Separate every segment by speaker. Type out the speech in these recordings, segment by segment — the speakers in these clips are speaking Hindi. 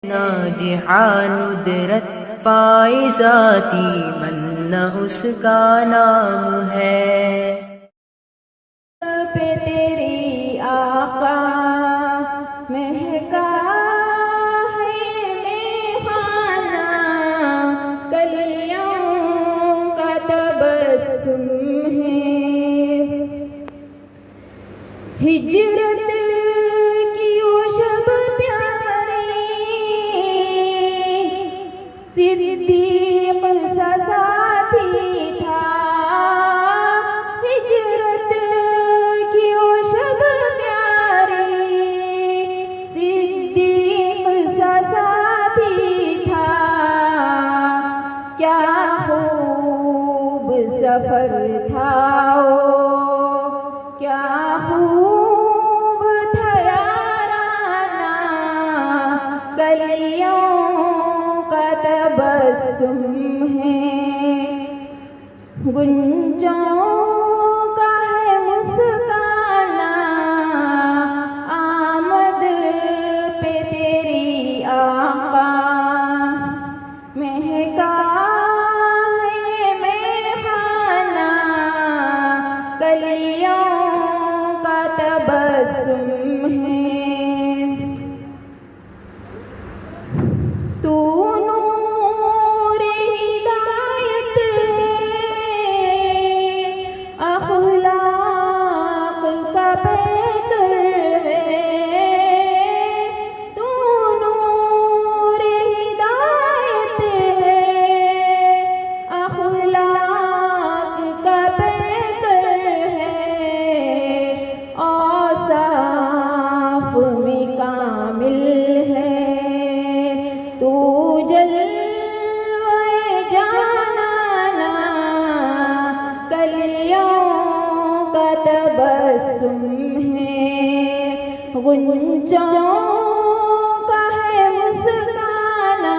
Speaker 1: नाजिहानुदरत फाइजाती मन्ना उसका नाम है।
Speaker 2: पे तेरी आका महका है मेखाना, कलियों का तबस्सुम है। हिजरत की वो शब प्यारी, सिद्दीक़ सा साथी था। हिजरत की वो शब प्यारी, सिद्दीक़ सा साथी था। क्या खूब सफर था वो, क्या खूब था याराना, कलियों का तबस्सुम है। गुंजों का है मुस्काना, आमद पे तेरी आका महका है मेखाना, कलियों का तबस्सुम है। तू नूरे हिदायत अखलाक का पैकर है। तू नूरे हिदायत है, अखलाक का पैकर है। औसाफ में कामिल है, तू जलवे जानाना, कलियों का तबस्सुम है। गुंजों का है मुस्काना,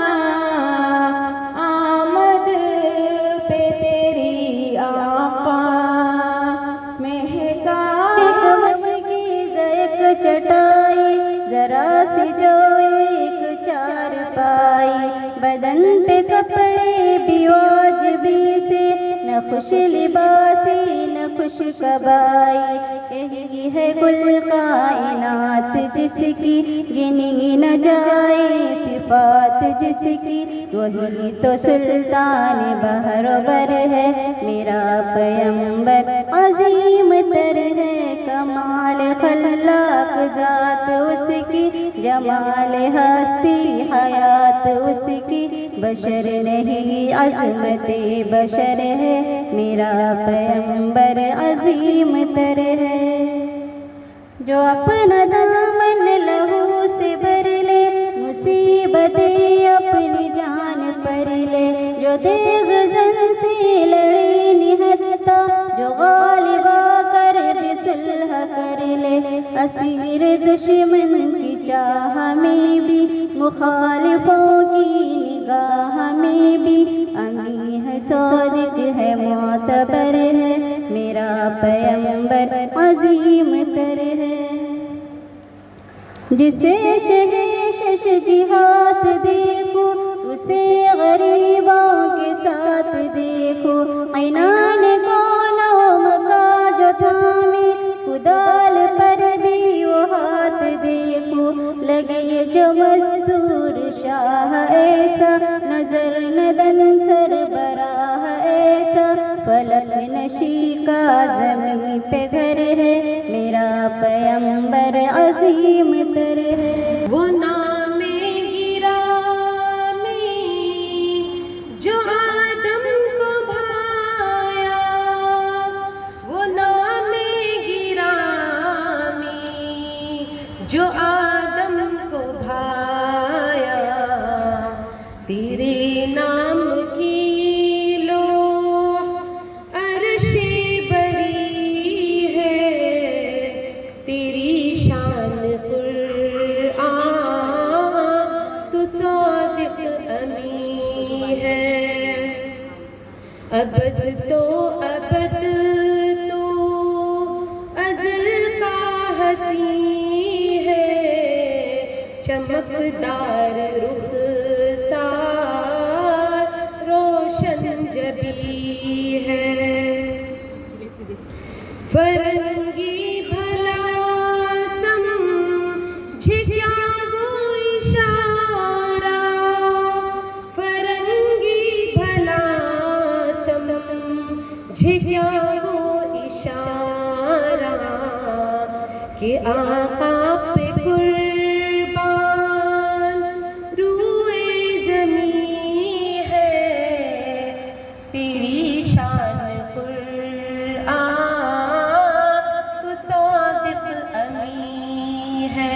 Speaker 2: आमद पे तेरी आका महका।
Speaker 3: एक मशकीज़ एक चटाई, जरा सी जो एक चारपाई, बदन पे कपड़े भी वाजिबी से, न खुश लिबासी न खुश कबाई। यही है कुल कायनात जिसकी गिनी न जाए सिफात जिसकी, वही तो सुल्तान बहरबर है। मेरा पैगंबर अजीम तर है, कमाल खल्लाक ज़ात उसकी, जमाल हस्ती हयात उसकी। बशर नहीं अज़मते बशर है, मेरा पैगंबर अजीम तर है। जो अपना दामन लहू से भर ले, मुसीबतें अपनी जान पर ले। जो देग जन से लड़े निहत्ता, जो गालिबा कर भी सुलह कर ले। असीर दुश्मन की चाह में भी, मुखालिफों की निगाह में भी, अमी है सादिक है मोतबर है, मेरा पैगंबर अजीम तर है। जिसे शश जिहाद देखो, उसे गरीबों के साथ देखो। ऐनान कौनों का जो थामी, खुदाल पर भी वो हाथ देखो। लगे जो मस्तूर शाह ऐसा, नजर नदन सरबराह ऐसा। फलक नशी का ज़मीं पे घर है, मेरा पैगंबर अजीम तर है।
Speaker 2: वो नामे गिरामी जो आदम को भाया, वो नामे गिरामी जो आदम को भाया। तेरे नाम की लोह अर्शे बरी है, तेरी शान कुरआन तू सादिक अमी है। अबद तो अबद तो अज़ल का हसी है, चमकदार रुख आका पे कुर्बान रूए ज़मीं है, तेरी शान कुरआन तो सादिक अमी है।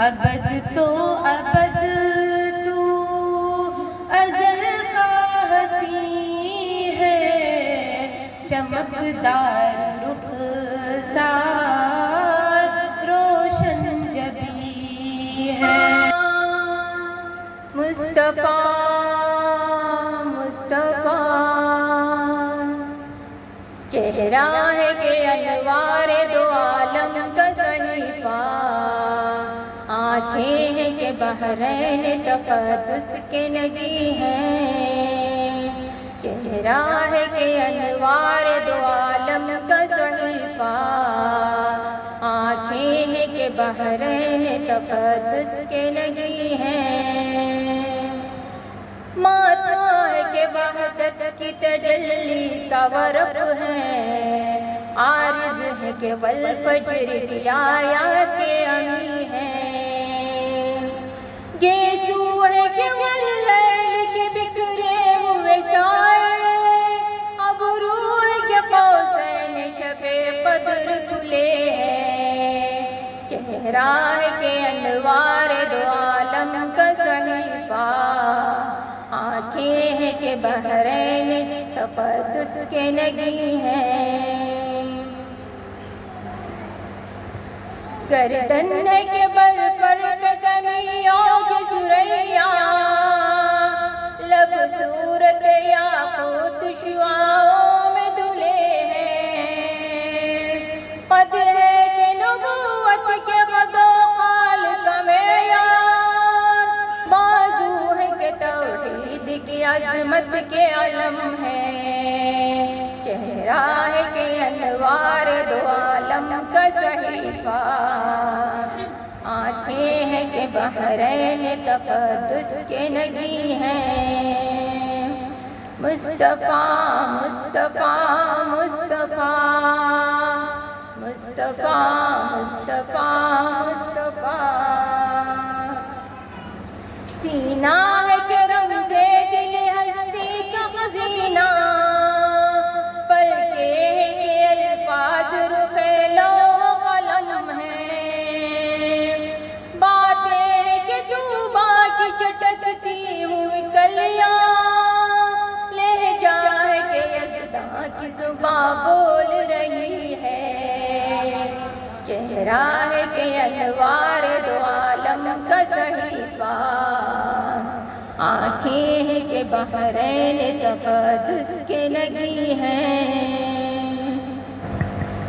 Speaker 2: अबद तो अबद तू अज़ल का हसी है, चमकदार रुखसार रोशन जबी है।
Speaker 3: मुस्तफ़ा मुस्तफ़ा चेहरा है के अनवार दो आलम का सहीफा, आँखें हैं के बहरैन तक़द्दुस के नगी हैं। चेहरा है के अनवार दो आलम का सहीफा, आँखें हैं के बहरैन तक़द्दुस के नगी हैं। माथा है के वहदत की तजल्ली का वरक़ है, आरिज़ है के वल फज्र की आयात के अमी है। गेसू है के वल्लैल के बिखरे हुए साए, अब रूह के कौसैन शबे कद्र खुले हैं। चेहरा है के अनवार दो आलम का सहीफा, आँखें हैं के बहरैन तक़द्दुस के नगी हैं। गर्दन है के बर पर कदमियों की सुरैया, लब सूरत याकूत शुआओं में धुले हैं। पद है के नबूवत के क़दो क़ाल का मेयार, बाजू है के तौहीद की अज़मत के अलम है। चेहरा है के अनवार दो आलम का सहीफा, आँखें हैं के बहरैन तक़द्दुस के नगी हैं। मुस्तफ़ा मुस्तफ़ा मुस्तफ़ा मुस्तफ़ा मुस्तफ़ा मुस्तफ़ा सीना है के रंगे दिल हस्ती का खज़ीना, पलके है के अल्फाज रुखे लौह कलम है। बातें है के तूबा की चटकती हुई कलियां, लहजा है के यज़दा की ज़ुबां बोल रही है। चेहरा है के अनवार दो आलम का सहीफा, आँखें हैं के बहरैन तक़द्दुस के नगी हैं।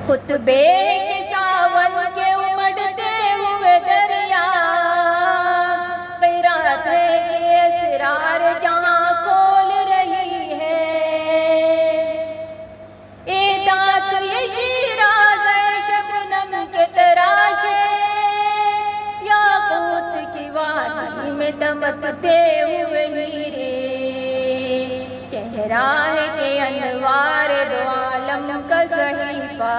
Speaker 3: खुतबे के सावन के उमड़ते हुए दरिया, क़िरात है के असरार जहाँ खोल रही है। ए दात ये शीराज़ शबनम के तराशे, याकूत की वादी में दमकते हुए हीरे। चेहरा है के अनवार दो आलम का सहीफा,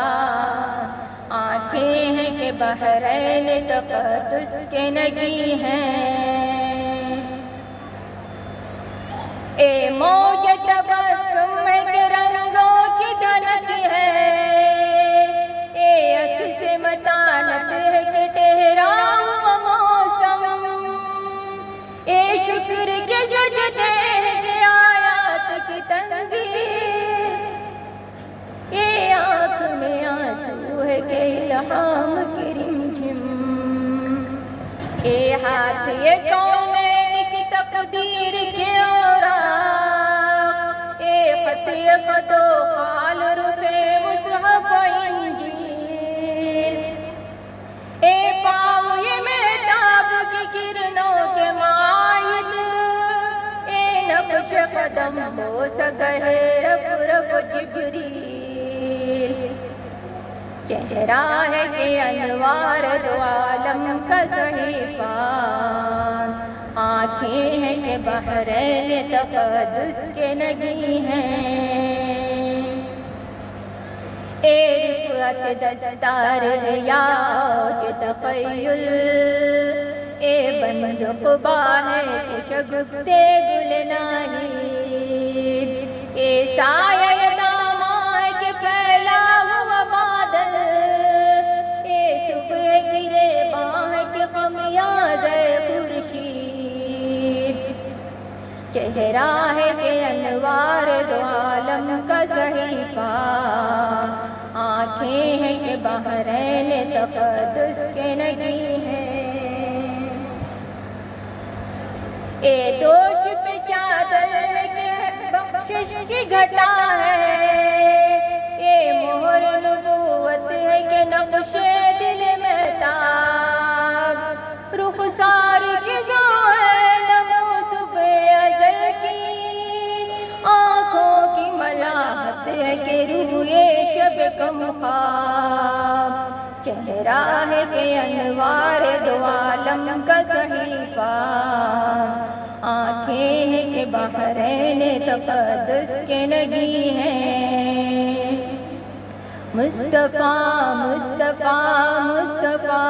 Speaker 3: आँखें हैं के बहरैन तक़द्दुस के नगी हैं। ए मौज तबस्सुम है के रंगों की धनक है, ए अख से मतानत है के ठहरा हुआ मौसम। ए शुक्र के सजदे है के आयात की तंज़ील, ए आँख में आंसू है के इल्हाम की रिमझिम। ए हाथ ये कौनैन की तक़दीर के औराक़, ए ख़त ये क़दो क़ाल रुखे मुसहफ़ इंजील। ए पाँव ये मेहताब की किरणों के मायद, ए नक्श कदम हो सगहे रब रब जिब्रील। चेहरा है के अनवार दो आलम का सहीफा, आँखें हैं के बहरैन तक़द्दुस के नगी हैं। ए रिफ़अत दस्तार है या औज तख़य्युल, ए बंद क़ुबा है कि शगुफ़्ते गुल नाहीद, ए साया दामा है कि फैला हुआ बादल, ए सुबह गिरे बाह के ख़मियाज़े खुर्शीद, चेहरा है कि अनवार दो आलम का सहीफ़ा, आँखें हैं कि बहरैन तक़द्दुस के नगी हैं, ए दोष पे चादर के बख्शिश की घटा है, ए मोहर नबूवत है कि नक्शे दिल में ताब, रुख़सार की जो है नमो सुबह अज़ल की, आँखों की मलाहत है कि रूए शब कम ख्वाब, चेहरा है कि अनवार दो आलम का सहीफ़ा, आँखें हैं कि बहरैन तक़द्दुस के नगी हैं। मुस्तफ़ा मुस्तफ़ा मुस्तफ़ा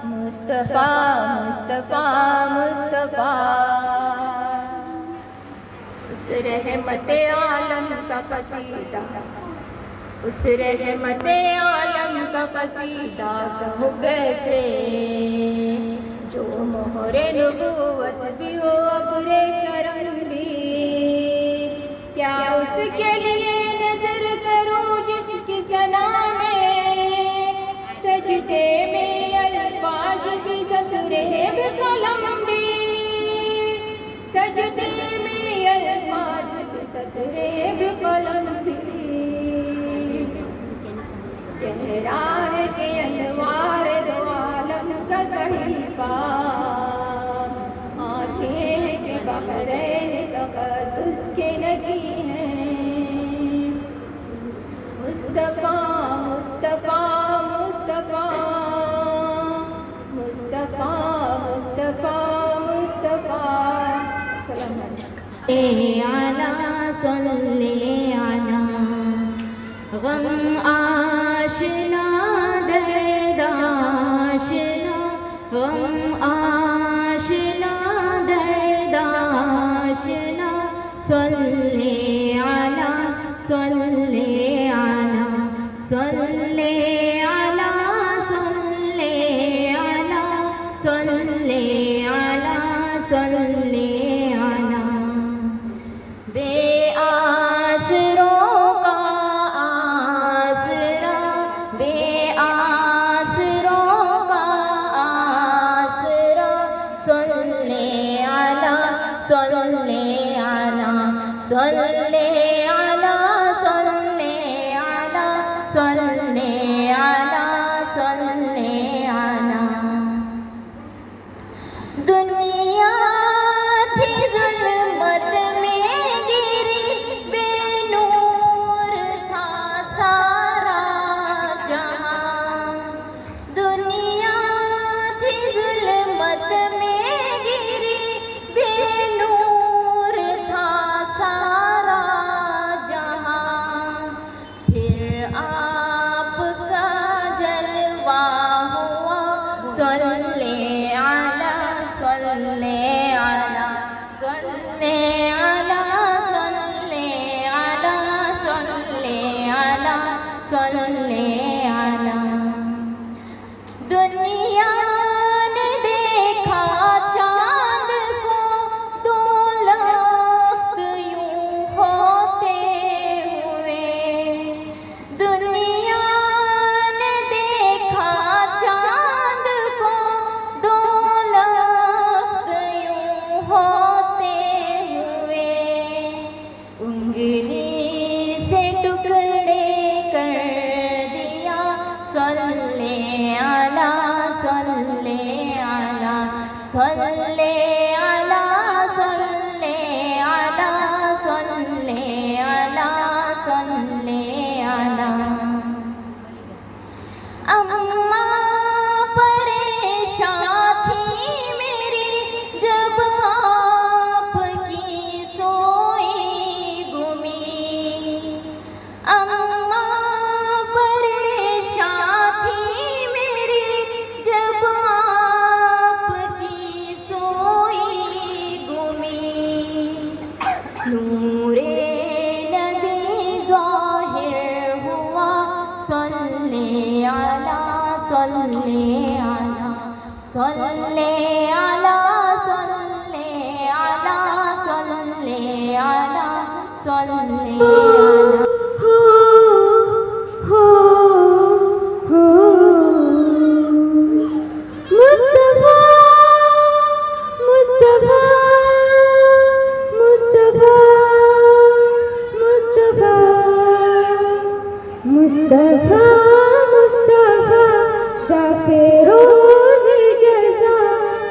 Speaker 3: मुस्तफ़ा मुस्तफ़ा मुस्तफ़ा, उस रहमते आलम का कसीदा, उस रहमते आलम का कसीदा कहूँ कैसे, जो मोहरे नबूवत भी हो अब्रे करम भी, क्या उसके लिए नजर करूँ जिसकी सना में, सजदे में अल्फाज भी सतरे भी कलम भी, सजदे में अल्फाज भी सतरे भी कलम भी, चेहरा है कि अनवार दो आलम का सहीफ़ा, आँखें हैं कि बहरैन तक़द्दुस के नगी हैं। मुस्तफ़ा मुस्तफ़ा मुस्तफ़ा मुस्तफ़ा मुस्तफ़ा मुस्तफ़ा, अस्सलाम वालेकुम।
Speaker 4: आला सल्ले आला गम आशना दर्द आशना, गम आशना दर्द आशना, सल्ले आला सल्ले आला सल्ले आला सल्ले आला सल्ले आला सल्ले आला, बेआसरों का आसरा, बेआसरों का आसरा, सल्ले आला सल्ले आला सल्ले आला सल्ले आला सल्ले आला सल्ले आला। दुनिया थी ज़ुल्मत में गिरी, बेनूर था सारा जहां, दुनिया थी ज़ुल्मत में गिरी, बेनूर था सारा जहां, फिर आपका जलवा हुआ, सल्ले आला सल्ले आला सल्ले आला सल्ले आला सल्ले आला सल्ले आला। दुनिया ने देखा चाँद को, दो लख्त यूं होते हुए, दुनिया ने देखा चाँद को, दो लख्त यूं होते हुए, उंगली से टुकड़े कर दिया, सल्ले आला सल्ले आला सल्ले आला सल्ले आला सल्ले आला सल्ले आला। अम्मा परेशान थी मेरी जब आपकी सोई गुमी, अम्मा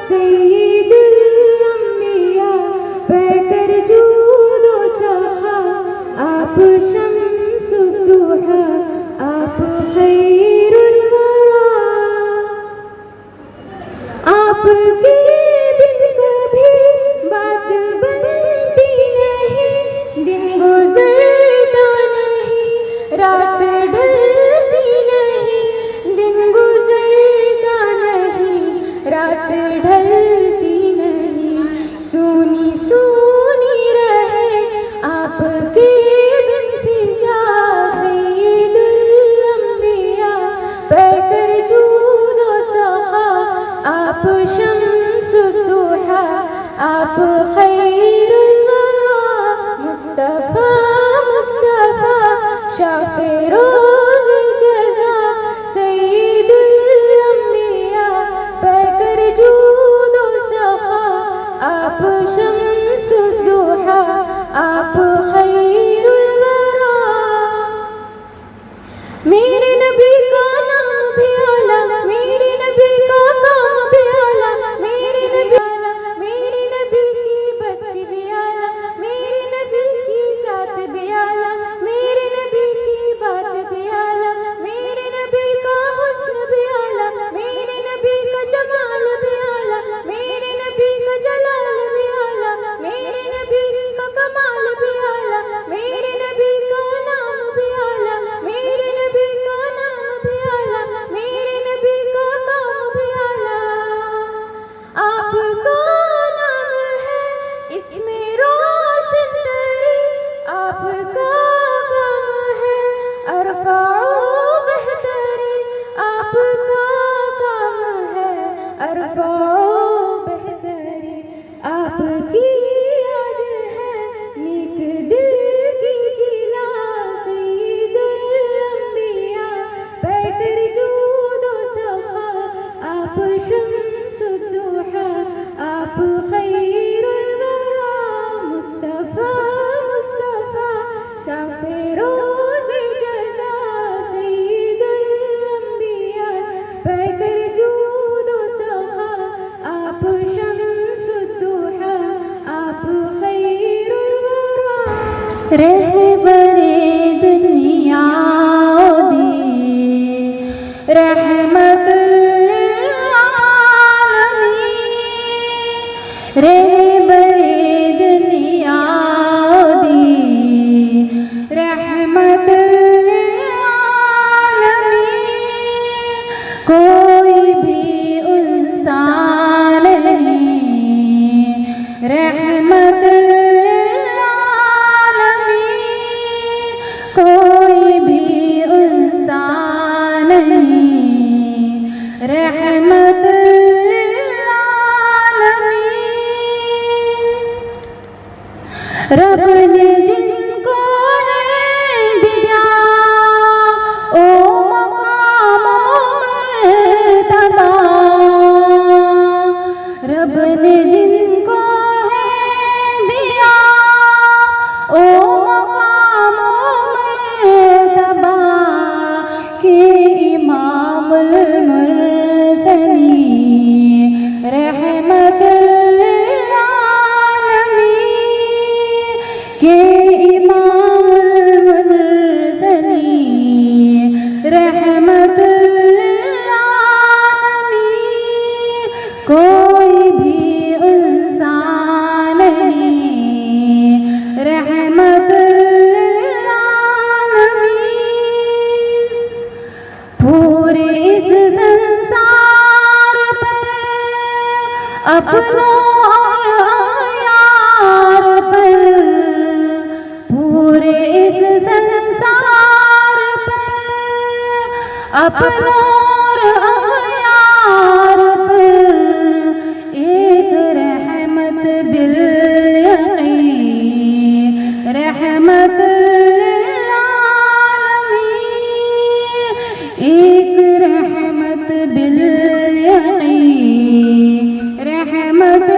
Speaker 3: सैयदुल अंबिया पैकर जूदो सखा आप शम्सुद्दुहा आप खैरुल वरा आपके बिन कभी बात बनती नहीं दिन गुजरता नहीं रात ढलती नहीं दिन गुजरता नहीं रात ढलती नहीं सुनी सुनी रहे आपके बिन फिजा सैयदुल अंबिया पैकर जूदो सखा आप शम्सुद्दुहा आप खैरुल वरा मुस्तफा मुस्तफा शाफे रोज जज़ा सैयदुल अंबिया पैकर जूदो सखा आप शम्सुद्दुहा आप खैरुल वरा मेरे नबी का नाम भी आला मेरे नबी का काम भी आला मेरे नबी की बस्ती भी आला मेरे नबी की जात भी आला मेरे नबी की बात भी आला मेरे नबी का हुस्न भी आला मेरे नबी का जमाल भी आला मेरे नबी का जलाल भी आला मेरे नबी का कमाल भी आला मेरे नबी का नाम भी आला मेरे नबी का नाम भी आला मेरे नबी का काम भी आला आपका नाम है इसमें रोशन तरी आपका काम है अरफाओ बेहतरी आपका काम है अरफाओ बेहतरी आपकी याद है नेक दिल की जिला सैयदुल अंबिया पैकर जूदो सखा आप शम्सुद्दुहा आप खैरुल वरा मुस्तफा मुस्तफा शाफे रोज जज़ा सैयदुल अंबिया पैकर जूदो सखा आप शम्सुद्दुहा आप खैरुल वरा रहबरे दुनिया दी रहमतुल आलमीन रहबरे दुनिया दी रहमतुल आलमीन कोई भी इंसान नहीं रहमतुल आलमीन कोई भी इंसान नहीं रहमतुल आलमीन रब ने जिनको है दिया ओ मकाम मर्तबा रब ने जिनको है दिया ओ मकाम मर्तबा के इमामुल मुरसलीन रहमतुल आलमीन के इमामुल मुरसलीन रहमतुल आलमीन कोई भी इंसान नहीं रहमतुल आलमीन पूरे इस संसार पर अपनों और यार पर पूरे इस संसार पर अपनों और यार पर एक रहमत बिल यकीन रहमतुल आलमीन एक रहमत बिल यकीन रहमत